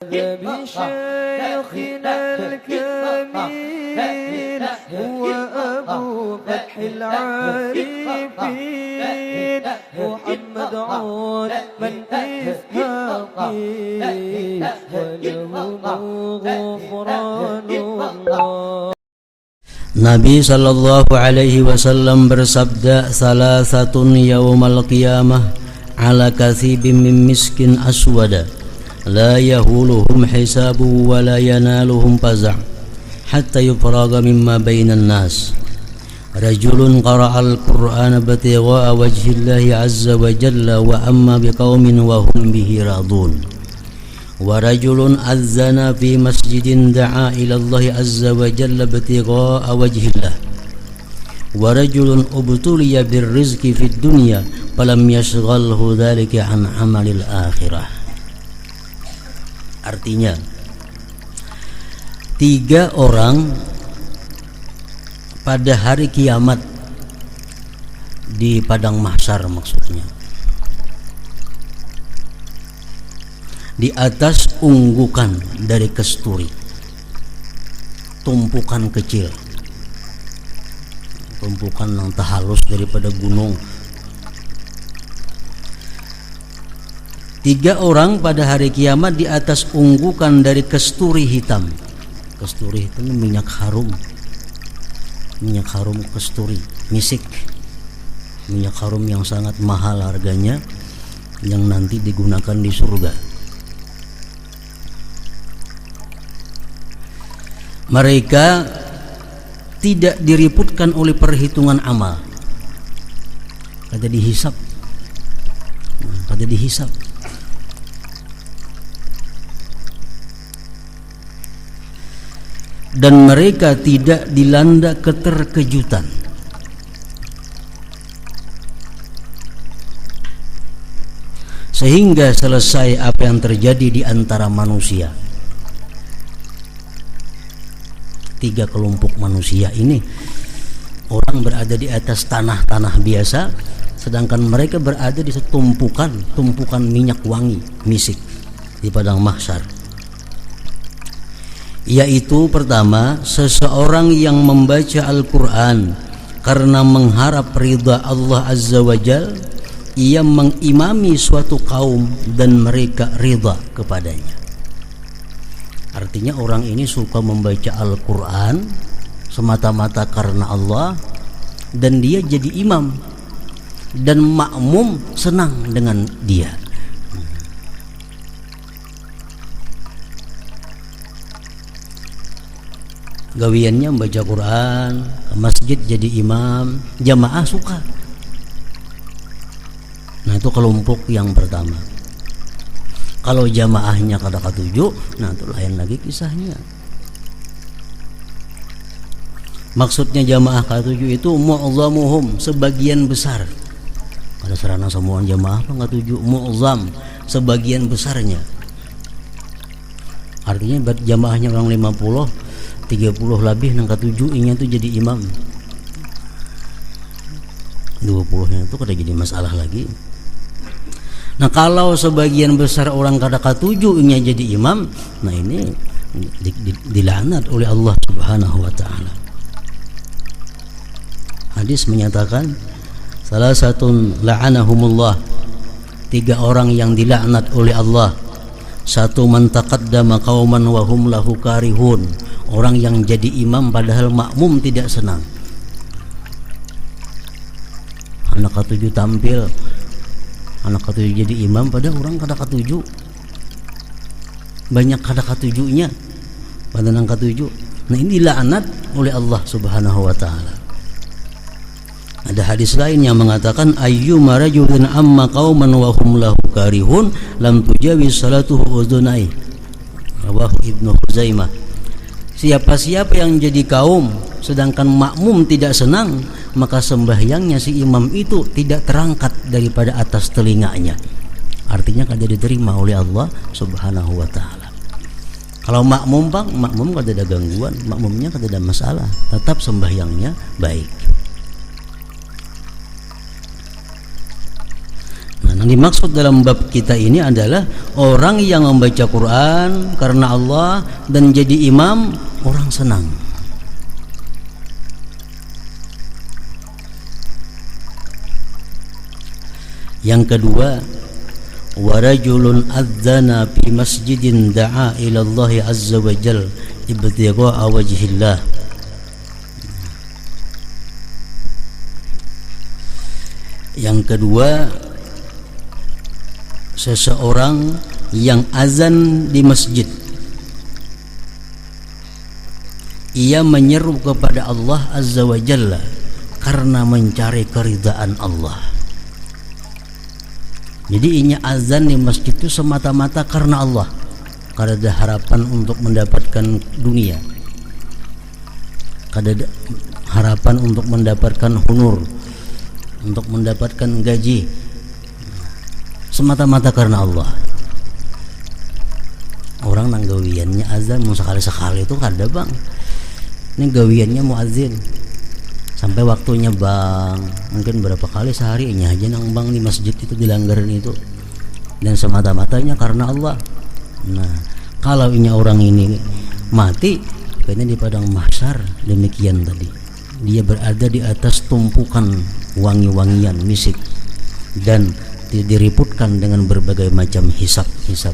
بشيخنا الكميل هو أبو فتح العارفين محمد عون من إسحاقي وله غفران الله. Nabi sallallahu alaihi wasallam bersabda, salasatun yaumal qiyamah ala kathibin min miskin aswada la yahuluhum hisabu wa la yanaluhum faza' hatta yufraga mimma bainan nas. Rajulun qara'al Qur'ana batigha'a wajhillahi azza wa jalla wa amma biqaumin wa hum bihi radun. Wa rajulun azzana fi masjidin da'a ila Allah azza wa jalla batigha'a wajhillah. Wa rajulun ubtuliya birrizqi fid dunya falam yashghalhu dhalika an amalil akhirah. Artinya, 3 orang pada hari kiamat di padang mahsyar, maksudnya di atas unggukan dari kesturi, tumpukan kecil, tumpukan yang halus daripada gunung. 3 orang pada hari kiamat di atas unggukan dari kesturi hitam. Kesturi itu minyak harum kesturi, misik, minyak harum yang sangat mahal harganya, yang nanti digunakan di surga. Mereka tidak diriputkan oleh perhitungan amal, pada dihisap. Dan mereka tidak dilanda keterkejutan. Sehingga selesai apa yang terjadi di antara manusia. 3 kelompok manusia ini, orang berada di atas tanah biasa, sedangkan mereka berada di tumpukan minyak wangi, misik di padang mahsyar. Yaitu pertama, seseorang yang membaca Al-Quran karena mengharap ridha Allah Azza wa Jal, ia mengimami suatu kaum dan mereka ridha kepadanya. Artinya orang ini suka membaca Al-Quran semata-mata karena Allah, dan dia jadi imam, dan makmum senang dengan dia. Gawiannya membaca Quran, ke masjid jadi imam, jamaah suka. Nah, itu kelompok yang pertama. Kalau jamaahnya kada katuju, nah itu lain lagi kisahnya. Maksudnya jamaah katuju itu mu'zamuhum, sebagian besar. Kada serana semua jamaah apa katuju, mu'zam, sebagian besarnya. Artinya jamaahnya orang 50, 30 lebih nang katuju inya itu jadi imam. 20-nya itu kada jadi masalah lagi. Nah, kalau sebagian besar orang kada katuju inya jadi imam, nah ini dilaknat oleh Allah Subhanahu wa taala. Hadis menyatakan, salah satu la'anahumullah, 3 orang yang dilaknat oleh Allah. 1, man taqaddama qauman wa hum lahu karihun, orang yang jadi imam padahal makmum tidak senang. Anak ketujuh tampil, anak ketujuh jadi imam padahal orang kada ketujuh, banyak kada ketujuhnya pada nang ketujuh. Nah, ini laknat oleh Allah Subhanahu wa taala. Ada hadis lain yang mengatakan, ayyuma rajulin amma qauman wa hum lahu karihun lam tujawiz salatuhu udunai. Rawahu Ibnu Khuzaimah. Siapa-siapa yang jadi kaum sedangkan makmum tidak senang, maka sembahyangnya si imam itu tidak terangkat daripada atas telinganya. Artinya kada diterima oleh Allah Subhanahu wa taala. Kalau makmum kada ada gangguan, makmumnya kada ada masalah, tetap sembahyangnya baik. Nah, Yang dimaksud dalam bab kita ini adalah orang yang membaca Quran karena Allah dan jadi imam, orang senang. Yang kedua, warajulun adzana fi masjidin da'a ila Allah azza wa jal ibtigha'a wajhillah. Yang kedua, seseorang yang azan di masjid, ia menyeru kepada Allah azza wa jalla karena mencari keridhaan Allah. Jadi inya azan di masjid itu semata-mata karena Allah, karena ada harapan untuk mendapatkan dunia, karena ada harapan untuk mendapatkan honor, untuk mendapatkan gaji, semata-mata karena Allah. Orang nang gawiannya azan mau sekali-sekali itu kada bang, ini gawiannya muazin sampai waktunya bang, mungkin berapa kali sehari aja nang bang di masjid itu dilanggarin itu, dan semata-matanya karena Allah. Nah, kalau ini orang ini mati kayaknya di padang mahsyar demikian tadi, dia berada di atas tumpukan wangi-wangian misik dan diriputkan dengan berbagai macam hisab-hisab.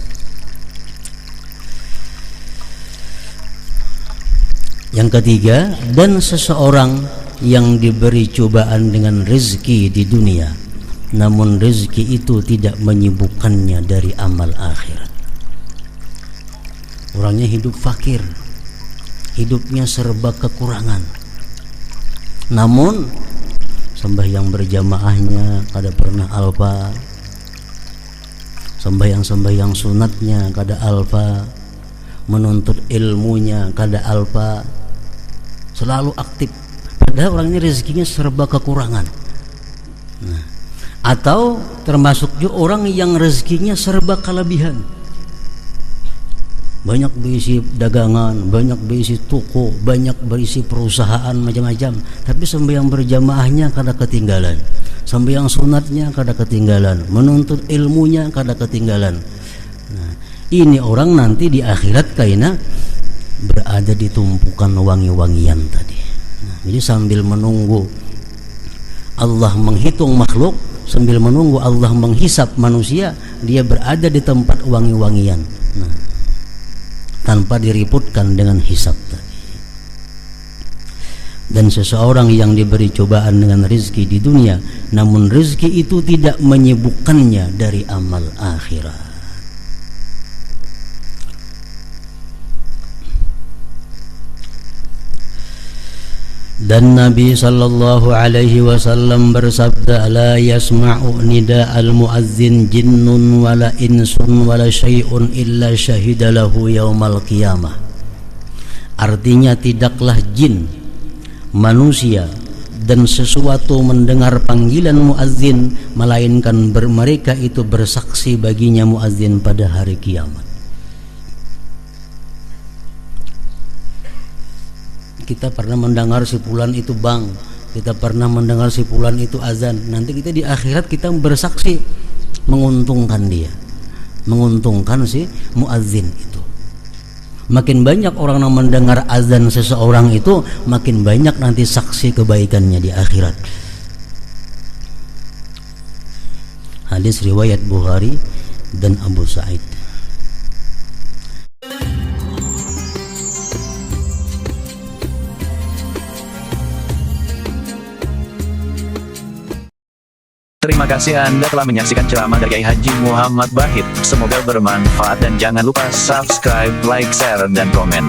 Yang ketiga, dan seseorang yang diberi cobaan dengan rezeki di dunia, namun rezeki itu tidak menyibukkannya dari amal akhirat. Orangnya hidup fakir, hidupnya serba kekurangan, namun sembahyang berjamaahnya kada pernah alfa, sembahyang sunatnya kada alfa, menuntut ilmunya kada alfa, selalu aktif, padahal orang ini rezekinya serba kekurangan. Nah, atau termasuk juga orang yang rezekinya serba kelebihan, banyak berisi dagangan, banyak berisi toko, banyak berisi perusahaan macam-macam, tapi sembahyang berjamaahnya kada ketinggalan, sembahyang sunatnya kada ketinggalan, menuntut ilmunya kada ketinggalan. Nah, ini orang nanti di akhirat kaina berada di tumpukan wangi-wangian tadi. Nah, jadi sambil menunggu Allah menghitung makhluk, sambil menunggu Allah menghisap manusia, dia berada di tempat wangi-wangian. Nah, tanpa diriputkan dengan hisab tadi. Dan seseorang yang diberi cobaan dengan rezeki di dunia, namun rezeki itu tidak menyibukkannya dari amal akhirat. Dan Nabi sallallahu alaihi wasallam bersabda, la yasma'u nida'al muazzin jinnun wala insun wala syai'un illa syahida lahu yaumal qiyamah. Artinya tidaklah jin, manusia dan sesuatu mendengar panggilan muazzin melainkan mereka itu bersaksi baginya muazzin pada hari kiamat. Kita pernah mendengar si fulan itu bang, kita pernah mendengar si fulan itu azan, nanti kita di akhirat kita bersaksi menguntungkan dia, menguntungkan si muazzin itu. Makin banyak orang yang mendengar azan seseorang itu, makin banyak nanti saksi kebaikannya di akhirat. Hadis riwayat Bukhari dan Abu Sa'id. Terima kasih Anda telah menyaksikan ceramah dari Kiai Haji Muhammad Bahid. Semoga bermanfaat dan jangan lupa subscribe, like, share, dan komen.